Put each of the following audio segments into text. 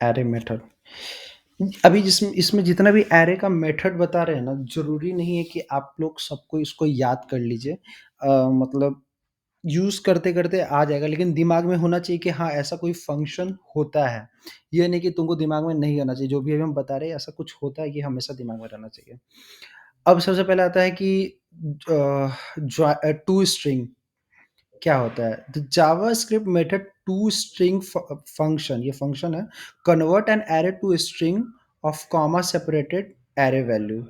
Array method. अभी जिसमें इसमें जितना भी एरे का मेथड बता रहे हैं ना, ज़रूरी नहीं है कि आप लोग सबको इसको याद कर लीजिए। मतलब यूज़ करते-करते आ जाएगा, लेकिन दिमाग में होना चाहिए कि हाँ, ऐसा कोई फ़ंक्शन होता है। ये नहीं कि तुमको दिमाग में नहीं रहना चाहिए, जो भी अभी हम बता रहे हैं ऐसा कुछ होता है, ये हमेशा दिमाग में रहना चाहिए। अब सबसे पहले आता है कि टू स्ट्रिंग क्या होता है? The JavaScript method to string function, ये फंक्शन है, convert an array to string of comma separated array value.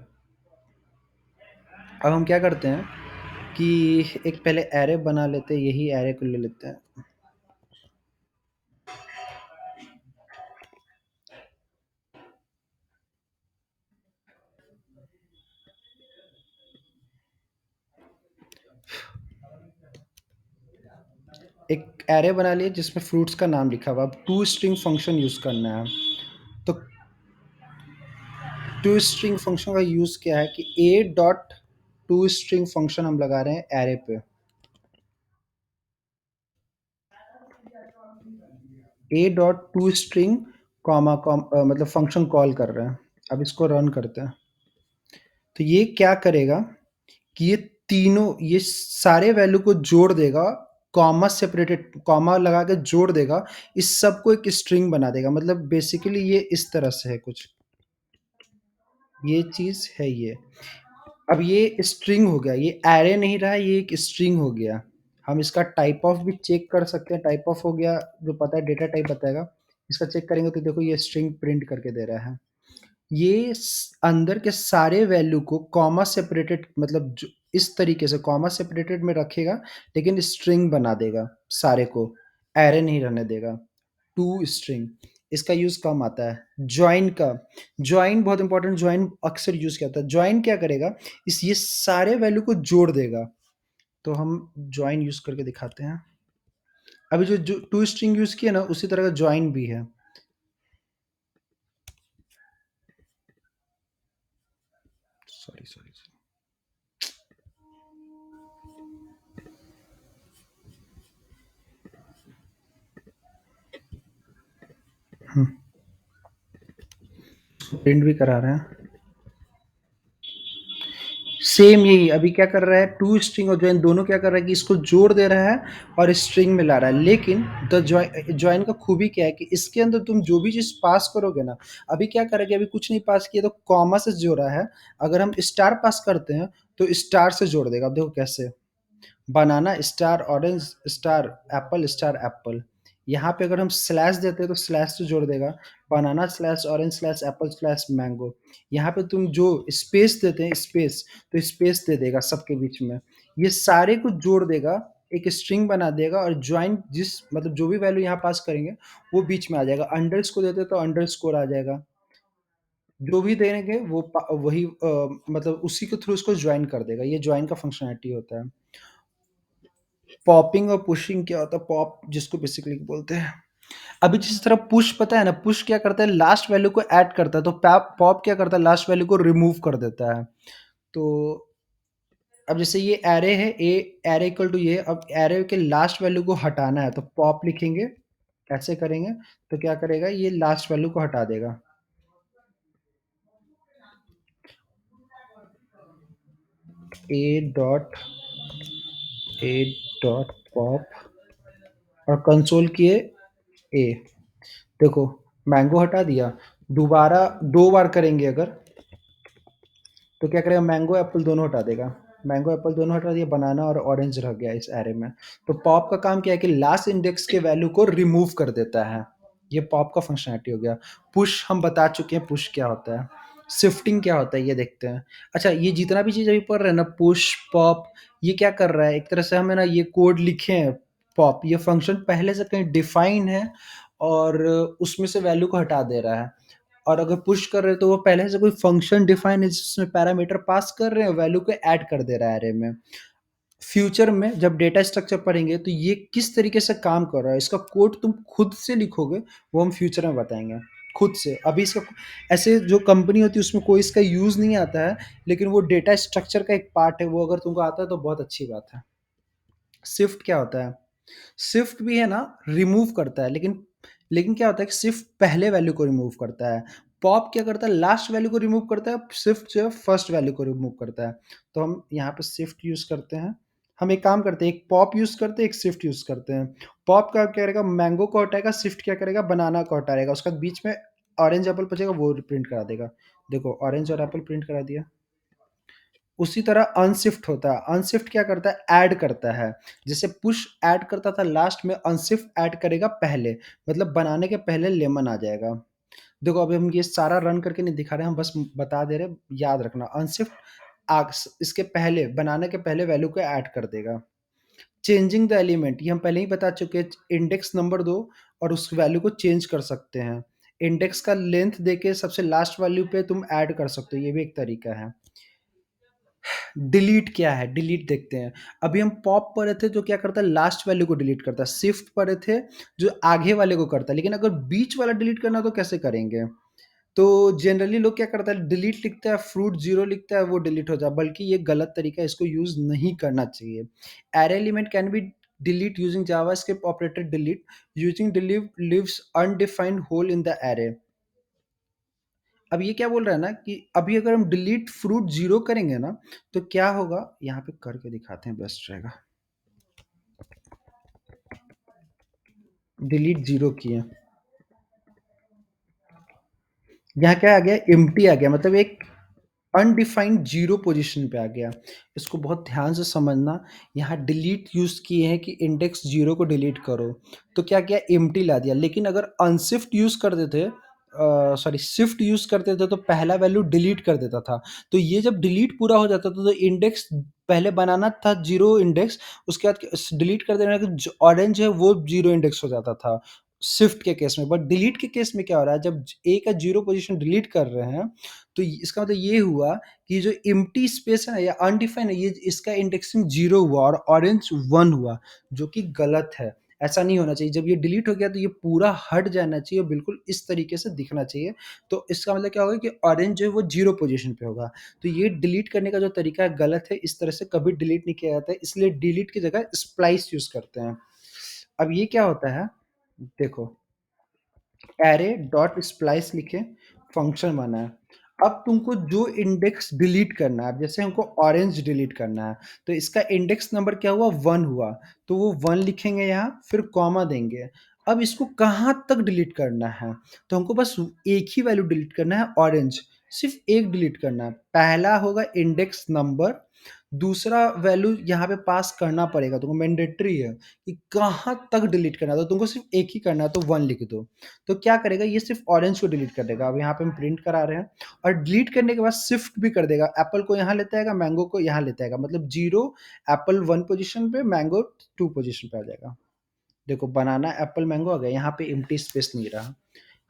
अब हम क्या करते हैं कि एक पहले एरे बना लेते हैं, यही एरे को ले लेते हैं। एक एरे बना लिए जिसमें फ्रूट्स का नाम लिखा हुआ। अब टू स्ट्रिंग फंक्शन यूज़ करना है। तो टू स्ट्रिंग फंक्शन का यूज़ क्या है कि ए डॉट टू स्ट्रिंग फंक्शन हम लगा रहे हैं एरे पे। ए डॉट टू स्ट्रिंग मतलब फंक्शन कॉल कर रहे हैं। अब इसको रन करते हैं। तो ये क्या करेगा कि ये तीनों, ये सारे वैल्यू को जोड़ देगा, कॉमा सेपरेटेड, कॉमा लगा के जोड़ देगा, इस सब को एक स्ट्रिंग बना देगा। मतलब बेसिकली ये इस तरह से है कुछ, ये चीज़ है ये। अब ये स्ट्रिंग हो गया, ये एरे नहीं रहा, ये एक स्ट्रिंग हो गया। हम इसका टाइप ऑफ भी चेक कर सकते हैं, टाइप ऑफ हो गया, जो पता है डेटा टाइप बताएगा। इसका चेक करेंगे तो देखो ये स्ट्रिंग प्रिंट करके दे रहा है। ये अंदर के सारे वैल्यू को कॉमा सेपरेटेड, मतलब इस तरीके से कॉमा सेपरेटेड में रखेगा, लेकिन स्ट्रिंग बना देगा सारे को, एरे नहीं रहने देगा। टू स्ट्रिंग, इसका यूज कम आता है। ज्वाइन का, ज्वाइन बहुत इंपॉर्टेंट, ज्वाइन अक्सर यूज किया जाता है। ज्वाइन क्या करेगा, इस ये सारे वैल्यू को जोड़ देगा। तो हम ज्वाइन यूज करके दिखाते हैं। अभी जो टू स्ट्रिंग यूज किया ना, उसी तरह का ज्वाइन भी है। Sorry sorry. प्रिंट भी करा रहे हैं। सेम यही अभी क्या कर रहा है, टू स्ट्रिंग और ज्वाइन दोनों क्या कर रहा है कि इसको जोड़ दे रहा है और स्ट्रिंग में ला रहा है। लेकिन द ज्वाइन का खूबी क्या है कि इसके अंदर तुम जो भी चीज पास करोगे ना, अभी क्या करेंगे, अभी कुछ नहीं पास किया तो कॉमा से जोड़ा है। अगर हम स्टार पास करते हैं तो स्टार से जोड़ देगा। अब देखो कैसे, banana star orange star apple star apple. यहाँ पे अगर हम स्लैश देते हैं तो स्लैश से जोड़ देगा, banana slash orange slash apple slash mango. यहाँ पे तुम जो स्पेस देते हैं स्पेस, तो स्पेस दे देगा सबके बीच में। ये सारे को जोड़ देगा, एक स्ट्रिंग बना देगा, और ज्वाइन जिस मतलब जो भी वैल्यू यहाँ पास करेंगे वो बीच में आ जाएगा। अंडर स्कोर देते तो अंडर स्कोर आ जाएगा, जो भी देंगे वो वही मतलब उसी के थ्रू उसको ज्वाइन कर देगा। ये ज्वाइन का फंक्शनैलिटी होता है। पॉपिंग और पुशिंग क्या होता है, पॉप जिसको बेसिकली बोलते हैं। अभी जिस तरह पुश पता है ना, पुश क्या करता है, लास्ट वैल्यू को ऐड करता है, तो पॉप क्या करता है, लास्ट वैल्यू को रिमूव कर देता है। तो अब जैसे ये एरे है, ए एरे इक्वल टू ये, अब एरे के लास्ट वैल्यू को हटाना है तो पॉप लिखेंगे। कैसे करेंगे, तो क्या करेगा, ये लास्ट वैल्यू को हटा देगा। ए डॉट ए डॉट पॉप और कंसोल किए ए। देखो मैंगो हटा दिया। दोबारा दो बार करेंगे अगर, तो क्या करेगा, मैंगो एप्पल दोनों हटा देगा। मैंगो एप्पल दोनों हटा दिया, बनाना और ऑरेंज रह गया इस एरे में। तो पॉप का काम क्या है कि लास्ट इंडेक्स के वैल्यू को रिमूव कर देता है। ये पॉप का फंक्शनैलिटी हो गया। पुश हम बता चुके हैं, पुश क्या होता है। शिफ्टिंग क्या होता है ये देखते हैं। अच्छा, ये जितना भी चीज़ अभी पढ़ रहे हैं ना, पुश पॉप, ये क्या कर रहा है, एक तरह से हमें ना ये कोड लिखे हैं। पॉप ये फंक्शन पहले से कहीं डिफाइन है और उसमें से वैल्यू को हटा दे रहा है। और अगर पुश कर रहे हो तो वो पहले से कोई फंक्शन डिफाइन है जिसमें पैरामीटर पास कर रहे हैं, वैल्यू को ऐड कर दे रहा है एरे में। फ्यूचर में जब डेटा स्ट्रक्चर पढ़ेंगे तो ये किस तरीके से काम कर रहा है, इसका कोड तुम खुद से लिखोगे, वो हम फ्यूचर में बताएंगे खुद से। अभी इसका ऐसे जो कंपनी होती है उसमें कोई इसका यूज नहीं आता है, लेकिन वो डेटा स्ट्रक्चर का एक पार्ट है, वो अगर तुमको आता है तो बहुत अच्छी बात है। शिफ्ट क्या होता है, शिफ्ट भी है ना, रिमूव करता है, लेकिन लेकिन क्या होता है कि सिर्फ पहले वैल्यू को रिमूव करता है। पॉप क्या करता है, लास्ट वैल्यू को रिमूव करता है, सिर्फ जो है फर्स्ट वैल्यू को रिमूव करता है। तो हम यहाँ पे शिफ्ट यूज करते हैं। हम एक काम करते हैं, एक पॉप यूज करते हैं, एक शिफ्ट यूज करते हैं। पॉप क्या करेगा, मैंगो को हटाएगा, शिफ्ट क्या करेगा, बनाना को हटाएगा, उसका बीच में ऑरेंज एप्पल बचेगा वो प्रिंट करा देगा। देखो ऑरेंज और एप्पल प्रिंट करा दिया। उसी तरह अनशिफ्ट होता है, अनशिफ्ट क्या करता है, ऐड करता है। जैसे पुश ऐड करता था, लास्ट में अनशिफ्ट ऐड करेगा पहले, मतलब बनाने के पहले लेमन आ जाएगा। देखो अभी हम ये सारा रन करके नहीं दिखा रहे हैं, हम बस बता दे रहे हैं, याद रखना अनशिफ्ट इसके पहले, बनाने के पहले वैल्यू को ऐड कर देगा। चेंजिंग द एलिमेंट, ये हम पहले ही बता चुके हैं, इंडेक्स नंबर दो और उस वैल्यू को चेंज कर सकते हैं। इंडेक्स का लेंथ देके सबसे लास्ट वैल्यू पे तुम ऐड कर सकते हो, ये भी एक तरीका है। डिलीट क्या है, डिलीट देखते हैं। अभी हम पॉप पर रहे थे जो क्या करता है, लास्ट वैल्यू को डिलीट करता है। शिफ्ट पर रहे थे जो आगे वाले को करता है। लेकिन अगर बीच वाला डिलीट करना तो कैसे करेंगे? तो जनरली लोग क्या करता है, डिलीट लिखता है, फ्रूट जीरो लिखता है, वो डिलीट हो जाए, बल्कि ये गलत तरीका है, इसको यूज नहीं करना चाहिए। Array element can be delete using javascript operator delete using delete leaves undefined hole in the array। अब ये क्या बोल रहा है ना कि अभी अगर हम डिलीट फ्रूट जीरो करेंगे ना तो क्या होगा, यहाँ पे करके दिखाते हैं, बेस्ट रहेगा। डिलीट जीरो किए, यहाँ क्या आ गया, एम्प्टी आ गया, मतलब एक अनडिफाइंड जीरो पोजीशन पे आ गया। इसको बहुत ध्यान से समझना। यहाँ डिलीट यूज किए हैं कि इंडेक्स जीरो को डिलीट करो, तो क्या किया, एम्प्टी ला दिया। लेकिन अगर अनशिफ्ट यूज कर देते, सॉरी शिफ्ट यूज करते थे तो पहला वैल्यू डिलीट कर देता था। तो ये जब डिलीट पूरा हो जाता था तो इंडेक्स पहले बनाना था जीरो इंडेक्स, उसके बाद डिलीट कर देना कि ऑरेंज है वो जीरो इंडेक्स हो जाता था शिफ्ट के केस में। बट डिलीट के केस में क्या हो रहा है, जब ए का जीरो पोजीशन डिलीट कर रहे हैं तो इसका मतलब ये हुआ कि जो एम्प्टी स्पेस है ना या अनडिफाइंड है, ये इसका इंडेक्सिंग जीरो हुआ और ऑरेंज वन हुआ, जो कि गलत है। ऐसा नहीं होना चाहिए। जब ये डिलीट हो गया तो ये पूरा हट जाना चाहिए और बिल्कुल इस तरीके से दिखना चाहिए। तो इसका मतलब क्या होगा कि ऑरेंज जो है वो जीरो पोजीशन पे होगा। तो ये डिलीट करने का जो तरीका है गलत है, इस तरह से कभी डिलीट नहीं किया जाता है, इसलिए डिलीट की जगह स्प्लाइस यूज करते हैं। अब ये क्या होता है, देखो एरे डॉट स्प्लाइस लिखे, फंक्शन बना है। अब तुमको जो इंडेक्स डिलीट करना है, अब जैसे हमको ऑरेंज डिलीट करना है तो इसका इंडेक्स नंबर क्या हुआ, वन हुआ, तो वो वन लिखेंगे यहाँ, फिर कॉमा देंगे। अब इसको कहाँ तक डिलीट करना है, तो हमको बस एक ही वैल्यू डिलीट करना है, ऑरेंज, सिर्फ एक डिलीट करना है। पहला होगा इंडेक्स नंबर, दूसरा वैल्यू यहाँ पे पास करना पड़ेगा तुमको, मैंडेटरी है कि कहाँ तक डिलीट करना है, तो तुमको सिर्फ एक ही करना है, तो वन लिख दो। तो क्या करेगा, ये सिर्फ ऑरेंज को डिलीट कर देगा। अब यहाँ पे हम प्रिंट करा रहे हैं, और डिलीट करने के बाद शिफ्ट भी कर देगा, एप्पल को यहाँ लेता है, मैंगो को यहाँ लेता है, मतलब जीरो एप्पल वन पोजीशन पे, मैंगो टू पोजीशन पे आ जाएगा। देखो बनाना एप्पल मैंगो आ गया, यहाँ पे एम्प्टी स्पेस नहीं रहा।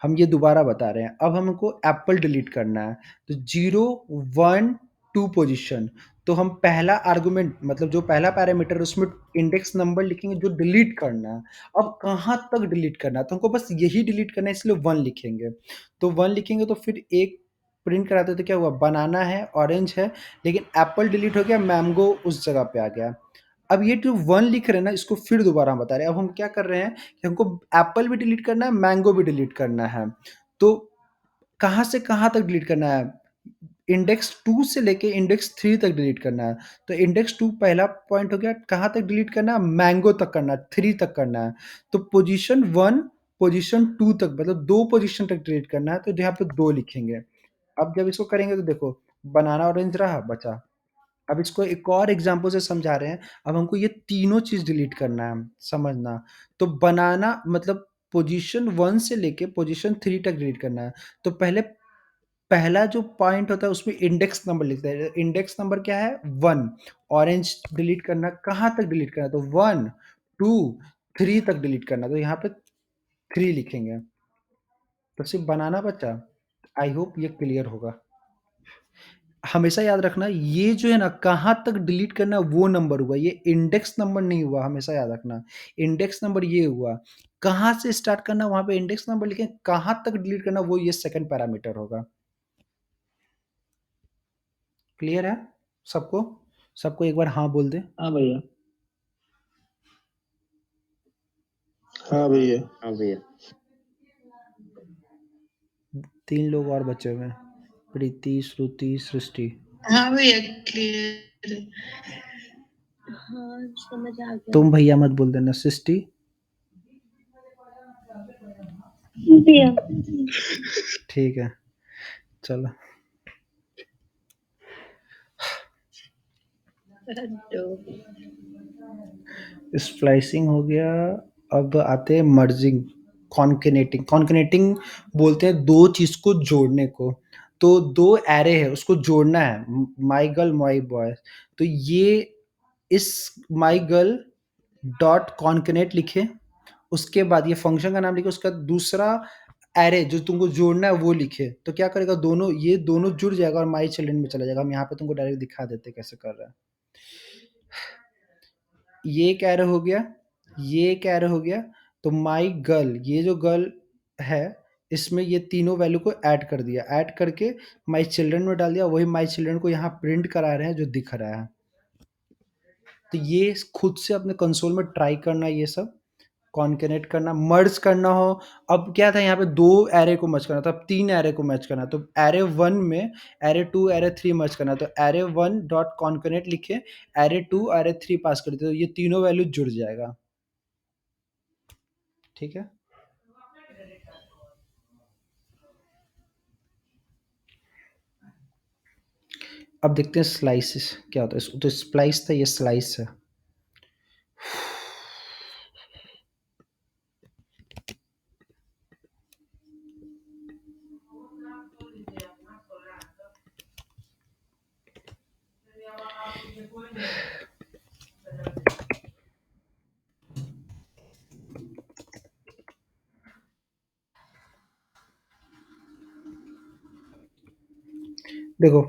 हम ये दोबारा बता रहे हैं, अब हमको एप्पल डिलीट करना है, तो जीरो वन टू पोजीशन, तो हम पहला आर्गुमेंट मतलब जो पहला पैरामीटर उसमें इंडेक्स नंबर लिखेंगे जो डिलीट करना है। अब कहाँ तक डिलीट करना है, तो हमको बस यही डिलीट करना है, इसलिए वन लिखेंगे। तो वन लिखेंगे तो फिर एक प्रिंट कराते तो क्या हुआ, बनाना है, ऑरेंज है, लेकिन एप्पल डिलीट हो गया, मैंगो उस जगह पे आ गया। अब ये जो वन लिख रहे हैं ना, इसको फिर दोबारा हम बता रहे हैं। अब हम क्या कर रहे हैं कि हमको एप्पल भी डिलीट करना है, मैंगो भी डिलीट करना है। तो कहाँ से कहाँ तक डिलीट करना है, इंडेक्स टू से लेके इंडेक्स थ्री तक डिलीट करना है। तो इंडेक्स टू पहला पॉइंट हो गया, कहाँ तक डिलीट करना है, मैंगो तक करना है, थ्री तक करना है। तो पोजीशन वन पोजीशन टू तक, मतलब दो पोजीशन तक डिलीट करना है, तो यहाँ पे दो लिखेंगे। अब जब इसको करेंगे तो देखो बनाना ऑरेंज रहा, बचा। अब इसको एक और एग्जांपल से समझा रहे हैं। अब हमको ये तीनों चीज डिलीट करना है, समझना। तो बनाना मतलब पोजीशन वन से लेके पोजीशन थ्री तक डिलीट करना है। तो पहले पहला जो पॉइंट होता है उसमें इंडेक्स नंबर लिखते हैं, इंडेक्स नंबर क्या है, वन। ऑरेंज डिलीट करना, कहाँ तक डिलीट करना, तो वन टू थ्री तक डिलीट करना, तो यहाँ पे थ्री लिखेंगे। तो सिर्फ बनाना बचा। आई होप ये क्लियर होगा। हमेशा याद रखना, ये जो है ना कहाँ तक डिलीट करना वो नंबर हुआ, ये इंडेक्स नंबर नहीं हुआ, हमेशा याद रखना। इंडेक्स नंबर ये हुआ, कहाँ से स्टार्ट करना वहां पे इंडेक्स नंबर लिखें, कहाँ तक डिलीट करना वो ये सेकंड पैरामीटर होगा। क्लियर है सबको? सबको एक बार हाँ बोल दे। हाँ भैया। हाँ भैया। हाँ भैया। 3 लोग और बचे हुए हैं, प्रीति, श्रुति, सृष्टि। हाँ भैया क्लियर है। हाँ समझ आ गया। तुम भैया मत बोल देना। सृष्टि, भैया ठीक है, चलो। स्प्लाइसिंग हो गया। अब आते हैं मर्जिंग, कॉन्केनेटिंग। कॉन्केनेटिंग बोलते हैं दो चीज को जोड़ने को। तो दो एरे है, उसको जोड़ना है, माई गर्ल माई बॉय। तो ये इस माई गर्ल डॉट कॉन्केनेट लिखे, उसके बाद ये फंक्शन का नाम लिखे, उसका दूसरा एरे जो तुमको जोड़ना है वो लिखे। तो क्या करेगा, दोनों ये दोनों जुड़ जाएगा और माई चिल्ड्रन में चला जाएगा। हम यहाँ पे तुमको डायरेक्ट दिखा देते हैं कैसे कर रहा है। ये एक एरे हो गया, ये एक एरे हो गया। तो माई गर्ल, ये जो गर्ल है इसमें ये तीनों वैल्यू को ऐड कर दिया, ऐड करके माई चिल्ड्रन में डाल दिया। वही माई चिल्ड्रन को यहाँ प्रिंट करा रहे हैं जो दिख रहा है। तो ये खुद से अपने कंसोल में ट्राई करना, ये सब कॉन्केनेट करना, मर्ज करना हो। अब क्या था, यहाँ पे दो एरे को मर्ज करना था, अब 3 एरे को मैच करना। तो एरे 1 में एरे 2 एरे 3 मर्ज करना। तो एरे 1 डॉट कॉन्केनेट लिखे, एरे 2 एरे 3 पास कर देते, तो ये तीनों वैल्यू जुड़ जाएगा। ठीक है, अब देखते हैं स्लाइसिस क्या होता है। तो स्प्लाइस था, ये स्लाइस है। देखो,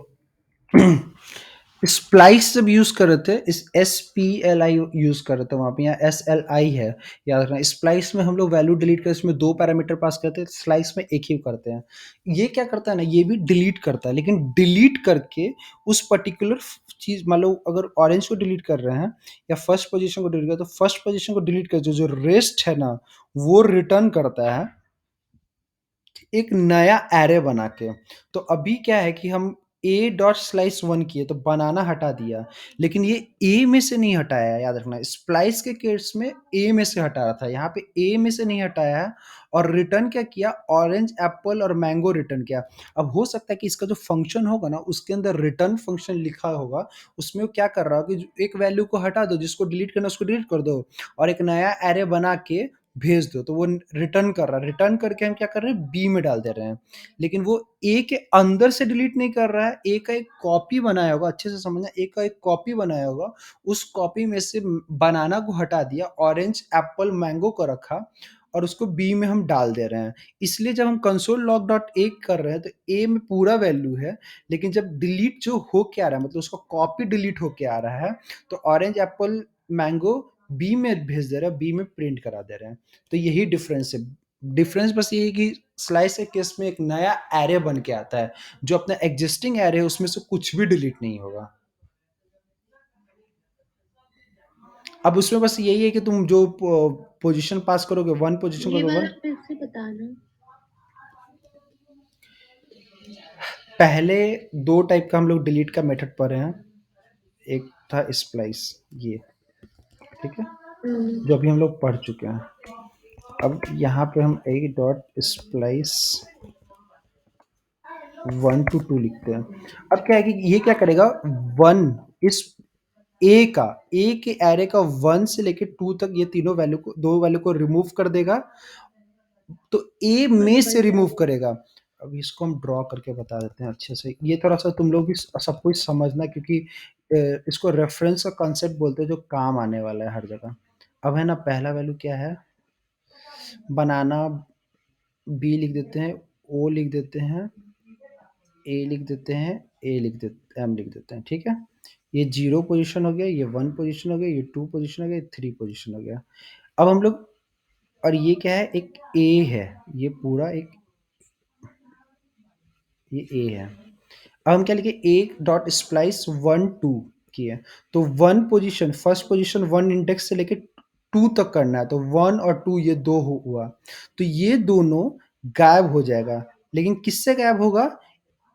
स्प्लाइस जब यूज कर रहे थे, इस SPLI यूज कर रहे थे वहां पे, यहाँ SLI है, याद रखना। स्प्लाइस में हम लोग वैल्यू डिलीट कर, इसमें 2 पैरामीटर पास करते हैं, स्लाइस में एक ही करते हैं। ये क्या करता है ना, ये भी डिलीट करता है, लेकिन डिलीट करके उस पर्टिकुलर चीज, मान लो अगर ऑरेंज को डिलीट कर रहे हैं या फर्स्ट पोजीशन को डिलीट कर, तो फर्स्ट पोजीशन को डिलीट कर, जो रेस्ट है ना वो रिटर्न करता है एक नया एरे बना के। तो अभी क्या है कि हम ए डॉट स्लाइस 1 किए तो बनाना हटा दिया, लेकिन ये ए में से नहीं हटाया है, याद रखना। स्प्लाइस के केस में ए में से हटा रहा था, यहाँ पे ए में से नहीं हटाया है। और रिटर्न क्या किया, ऑरेंज, एप्पल और मैंगो रिटर्न किया। अब हो सकता है कि इसका जो फंक्शन होगा ना उसके अंदर रिटर्न फंक्शन लिखा होगा, उसमें वो क्या कर रहा होगा कि एक वैल्यू को हटा दो, जिसको डिलीट करना उसको डिलीट कर दो, और एक नया एरे बना के भेज दो। तो वो रिटर्न कर रहा है, रिटर्न करके हम क्या कर रहे हैं, बी में डाल दे रहे हैं। लेकिन वो ए के अंदर से डिलीट नहीं कर रहा है, ए का एक कॉपी बनाया होगा, अच्छे से समझना, ए का एक कॉपी बनाया होगा, उस कॉपी में से बनाना को हटा दिया, ऑरेंज, एप्पल, मैंगो को रखा और उसको बी में हम डाल दे रहे हैं। इसलिए जब हम कंसोल लॉग डॉट ए कर रहे हैं तो ए में पूरा वैल्यू है, लेकिन जब डिलीट जो हो के आ रहा है, मतलब उसका कॉपी डिलीट होके आ रहा है, तो ऑरेंज, एप्पल, मैंगो बी में भेज दे रहा है, बी में प्रिंट करा दे रहे हैं। तो यही डिफरेंस है। डिफरेंस बस ये है कि स्लाइस के केस में एक नया एरे बन के आता है, जो अपना एग्जिस्टिंग एरे है उसमें से कुछ भी डिलीट नहीं होगा। अब उसमें बस यही है कि तुम जो पोजीशन पास करोगे, 1 पोजीशन ये करोगे वाला 1। फिर से बताना। पहले 2 टाइप का हम लोग डिलीट का मेथड पढ़े हैं, एक था स्प्लाइस, ये ठीक है, जो अभी हम लोग पढ़ चुके हैं। अब यहाँ पे हम ए डॉट स्प्लाइस 1 to 2 लिखते हैं। अब क्या है कि ये क्या करेगा, 1 इस ए का, ए के एरे का 1 से लेके 2 तक ये तीनों वैल्यू को, दो वैल्यू को रिमूव कर देगा, तो ए में से रिमूव करेगा। अब इसको हम ड्रॉ करके बता देते हैं अच्छे से, ये थोड़ा सा तुम लोग भी सब कुछ समझना, क्योंकि इसको रेफरेंस का कॉन्सेप्ट बोलते हैं जो काम आने वाला है हर जगह। अब है ना, पहला वैल्यू क्या है, बनाना, बी लिख देते हैं, ओ लिख देते हैं, ए लिख देते हैं, ए लिख देते, एम लिख देते हैं, ठीक है। ये 0 पोजीशन हो गया, ये 1 पोजीशन हो गया, ये 2 पोजीशन हो गया, ये 3 पोजीशन हो गया। अब हम लोग, और ये क्या है, एक ए है, ये पूरा एक, ये ए है। अब हम क्या लिखे, ए डॉट स्प्लाइस 1 2 किए, तो 1 पोजीशन, फर्स्ट पोजीशन 1 इंडेक्स से लेके 2 तक करना है, तो 1 और 2 ये दो हुआ, तो ये दोनों गायब हो जाएगा। लेकिन किससे गायब होगा?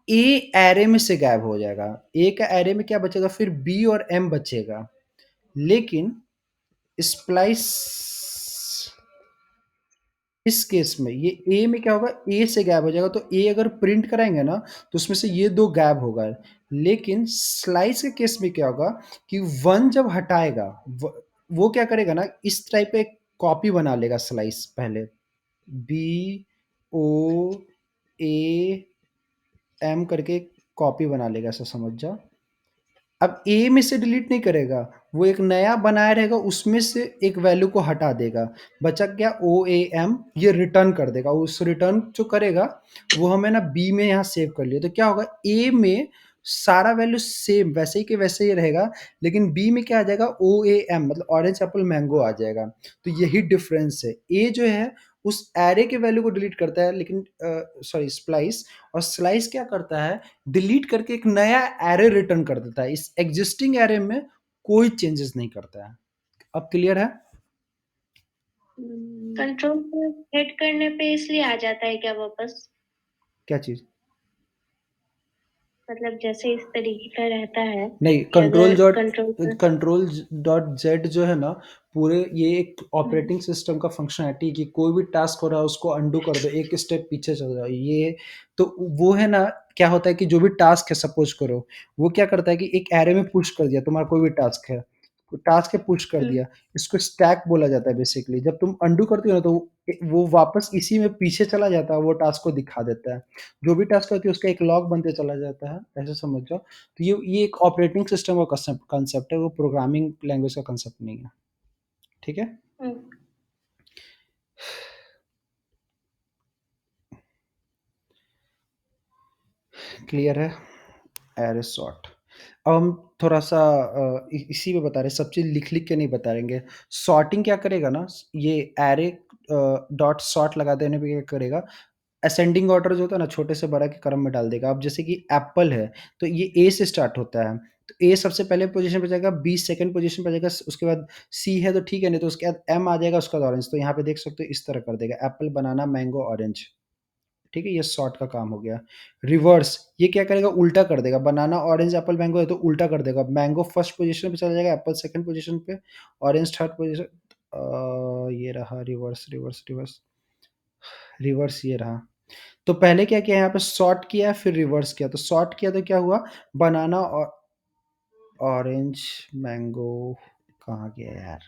ए एरे में से गायब हो जाएगा। ए का एरे में क्या बचेगा? फिर बी और एम बचेगा। लेकिन स्प्लाइस इस केस में ये ए में क्या होगा? ए से गायब हो जाएगा। तो ए अगर प्रिंट कराएंगे ना तो उसमें से ये दो गायब होगा। लेकिन स्लाइस के केस में क्या होगा कि वन जब हटाएगा वो क्या करेगा ना, इस टाइप एक कॉपी बना लेगा स्लाइस पहले, बी ओ ए एम करके कॉपी बना लेगा, ऐसा समझ जा। अब ए में से डिलीट नहीं करेगा, वो एक नया बनाया रहेगा, उसमें से एक वैल्यू को हटा देगा। बचा क्या? ओ ए एम, ये रिटर्न कर देगा। उस रिटर्न जो करेगा वो हमें ना बी में यहाँ सेव कर लिया। तो क्या होगा? ए में सारा वैल्यू सेम वैसे ही के वैसे ही रहेगा, लेकिन बी में क्या आ जाएगा? ओ ए एम मतलब ऑरेंज एप्पल मैंगो आ जाएगा। तो यही डिफरेंस है। ए जो है उस एरे के वैल्यू को डिलीट करता है, लेकिन सॉरी स्प्लाइस, और स्लाइस क्या करता है? डिलीट करके एक नया एरे रिटर्न कर देता है। इस एग्जिस्टिंग एरे में कोई चेंजेस नहीं करता है। अब क्लियर है? कंट्रोल पे हिट करने पे इसलिए आ जाता है क्या वापस? क्या चीज? मतलब जैसे इस तरीके का रहता है नहीं, कि अगर कंट्रोल पर कंट्रोल डॉट जेड जो है ना, पूरे ये एक ऑपरेटिंग सिस्टम का फंक्शनैलिटी है कि कोई भी टास्क हो रहा है उसको अंडू कर दो, एक स्टेप पीछे चल जाओ। ये तो वो है ना, क्या होता है कि जो भी टास्क है सपोज करो, वो क्या करता है कि एक एरे में पुश कर दिया, तुम्हारा कोई भी टास्क है, टास्क है पुश कर दिया, इसको स्टैक बोला जाता है बेसिकली। जब तुम अंडू करते हो ना तो वो वापस इसी में पीछे चला जाता है, वो टास्क को दिखा देता है। जो भी टास्क होती है उसका एक लॉग बनते चला जाता है, ऐसे समझ जाओ। तो ये एक ऑपरेटिंग सिस्टम का कंसेप्ट है, वो प्रोग्रामिंग लैंग्वेज का कंसेप्ट नहीं है। ठीक है? क्लियर है? Array sort. अब हम थोड़ा सा इसी में बता रहे, सब चीज़ लिख लिख के नहीं बताएंगे। सॉर्टिंग क्या करेगा ना, ये एरे डॉट सॉर्ट लगा देने पे क्या करेगा? असेंडिंग ऑर्डर जो होता है ना, छोटे से बड़ा के क्रम में डाल देगा। अब जैसे कि एप्पल है तो ये ए से स्टार्ट होता है, तो ए सबसे पहले पोजीशन पे जाएगा, बी सेकंड पोजीशन पे जाएगा, उसके बाद सी है तो ठीक है, नहीं तो उसके बाद एम आ जाएगा, उसके बाद ऑरेंज। तो यहाँ पे देख सकते हो इस तरह कर देगा, एप्पल बनाना मैंगो ऑरेंज। ठीक है, ये सॉर्ट का काम हो गया। रिवर्स ये क्या करेगा? उल्टा कर देगा। बनाना ऑरेंज एप्पल मैंगो है तो उल्टा कर देगा, मैंगो फर्स्ट पोजीशन पे चला जाएगा, एप्पल सेकंड पोजीशन पे, ऑरेंज थर्ड पोजीशन। ये रहा रिवर्स रिवर्स रिवर्स रिवर्स, ये रहा। तो पहले क्या किया? यहाँ पे सॉर्ट किया, फिर रिवर्स किया। तो सॉर्ट किया तो क्या हुआ? बनाना और ऑरेंज मैंगो कहाँ गया यार?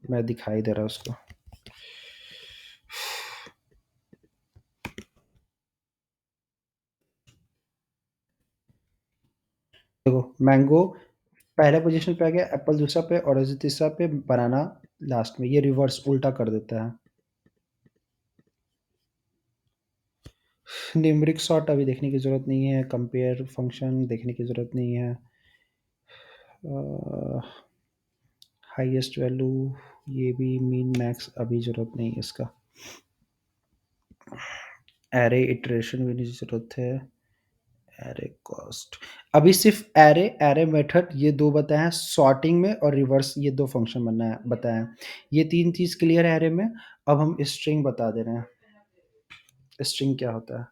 मैं दिखाई दे रहा उसको। देखो, मैंगो पहले पोजीशन पे आ गया, एप्पल दूसरा पे, ऑरेंज तीसरा पे, बनाना लास्ट में। ये रिवर्स उल्टा कर देता है। न्यूमेरिक सॉर्ट अभी देखने की ज़रूरत नहीं है, कंपेयर फंक्शन देखने की ज़रूरत नहीं है। हाईएस्ट वैल्यू, ये भी मीन मैक्स अभी ज़रूरत नहीं है इसका। एरे इटरेशन भी नहीं ज़रूरत है। एरे कॉस्ट अभी सिर्फ एरे एरे मेथड ये दो बताए हैं सॉर्टिंग में, और रिवर्स ये दो फंक्शन बनना है बताए हैं। ये तीन चीज़ क्लियर है एरे में। अब हम स्ट्रिंग बता दे रहे हैं। स्ट्रिंग क्या होता है?